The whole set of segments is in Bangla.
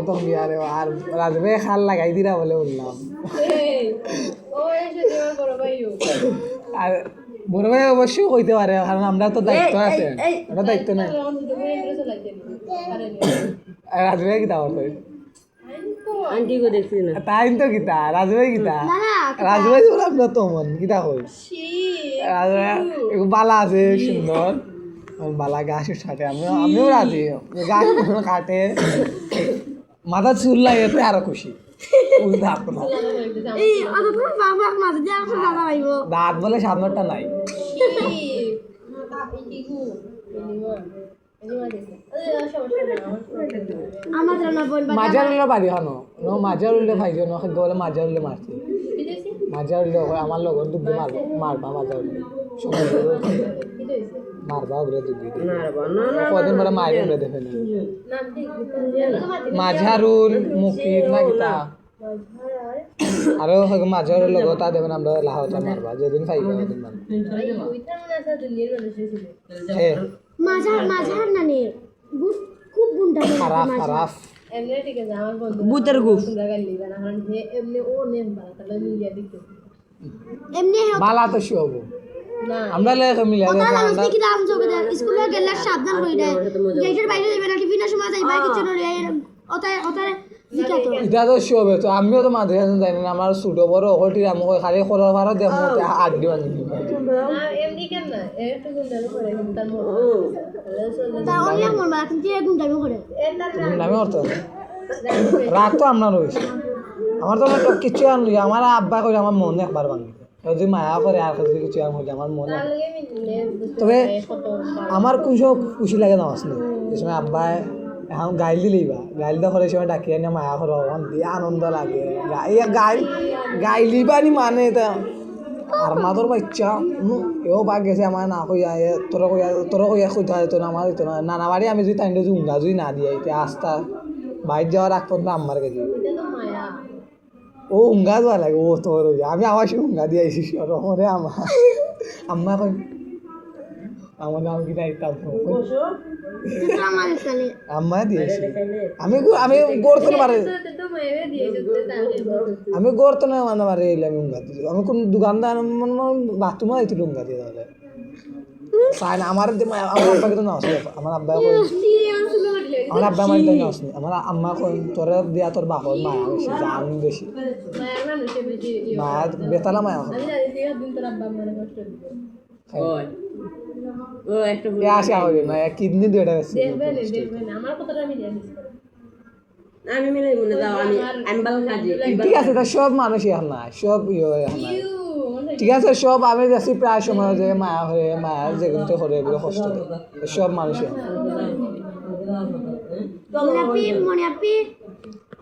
তো বিয়ারে আর রাজবে খাল লাগাই দিরা বলে বললাম আর বড় ভাই অবশ্যই কইতে পারে কারণ আমরা তো দায়িত্ব আছে আমরা দায়িত্ব নাই রাজবে কি দাও আন্টি কো দেখছি না তাই তো কিতা রাজবে কিতা রাজবে বলে আমরা তো মন কিতা কই রাজবে বালা আছে সুন্দর বালা গাছের সাথে আমিও রাজি গাছ কাটে মাথা চুল লাগে তো আরো খুশি দাঁত বলে সামনেরটা নাই মাঝার উল্লে বাড়ি হানো মাঝার উল্লে ভাইজ বলে মাঝার উল্লে মারছি মাঝার উল্লে আমার লগর দুগ্ধ মারবা মাঝার উল্লে মারবা ওগুলো দুগ্ধ কদিন পরে মায়ের উল্লে দেখে না মাঝারুল মুকির না কিতা আরো মাঝারের লগত তা দেবেন আমরা লাহটা মারবা যেদিন পাইবা ওদিন মারবা হ্যাঁ মাঝার না নে খুব গুন্ডা খারাপ এমনি ঠিক আছে আমার বন্ধু বুতের গুফ গালি না কারণ যে এমনি ও নেম বালা তাহলে মিলিয়া দিতে এমনি বালা তো শিওব না আমরা লেখা মিলা ওটা লাগাস কি দাম চোখে দেখ স্কুলে গেলে সাবধান হই দেয় গেটের বাইরে যাবে না টিফিনের সময় যাইবা কিছু না ওটা জিকাতো এটা তো শিওব তো আমিও তো মাঝে যাই না আমার ছোট বড় হলটি আমি খালি খোলার ভাড়া দেব মতে আড্ডি বানি না এমনি কেন না একটু গুন্ডালো করে তার মন তা অনেক মন বালা কিন্তু এই গুন্ডামি করে নামে অর্থ রাগ তো আপনার রয়েছে আমার তো কিছু আনলি আমার আব্বা করে আমার মন একবার ভাঙি যদি মায়া করে আর যদি কিছু আন হলে আমার মনে তবে আমার খুশি লাগে না আসলে যে সময় আব্বা এখন গাইল দিলেইবা গাইল দেওয়া করে সময় ডাকিয়ে নিয়ে মায়া করো আমার দিয়ে আনন্দ লাগে গাইলিবানি মানে তা আর মাদর বাচ্চা এও বাঘ গেছে আমার না কইয়া তোর কইয়া কইতে হয় তো না আমার হইতো না নানা বাড়ি আমি যদি তাই উঙ্গা যদি না দিয়ে এটা আস্তা বাইর যাওয়ার আগ পর্যন্ত আমার গেছে ও উঙ্গা দেওয়া লাগে ও তোর আমি আবার সে উঙ্গা দিয়ে আইসি রহমরে আমার আম্মা কই আমার নাম কি দায়িত্ব আম্মা দিয়েছি আমি গড়তে পারে আমি গড়তে না মানে পারে আমি উঙ্গা দিই আমি কোন দোকানদার বাথরুমে যাইছিল উঙ্গা দিয়ে তাহলে সাইন আমার আব্বাকে তো না আসলে আমার আব্বা আমার আব্বা আমার তো না আসলে আমার আম্মা কই তোর দিয়া তোর বাপর মায়া বেশি জান বেশি মায়া বেতালা মায়া ওই ও একটা আসা হবে না কিডনি দুইটা আছে আমার কথাটা আমি জানি আমি মিলাই মনে দাও আমি ভালো কাজে ঠিক আছে তা সব মানুষই এখন না সব এখন না ঠিক আছে সব আমি যাচ্ছি প্রায় সময় যে মায়া হয়ে মায়া যেগুলো করে এগুলো কষ্ট দেয় সব মানুষই মনে আপনি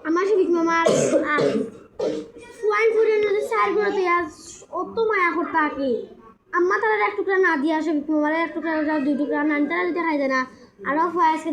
আমার শফিক মামার ফুয়াইন ফুরের নদী সার গুলোতে অত মায়া করতে কি আম্মা তারা এক টুকরা না দিয়ে শফিক মামার এক টুকরা দুই টুকরা নান তারা যদি খাই যায় না আরও ফুয়া আজকে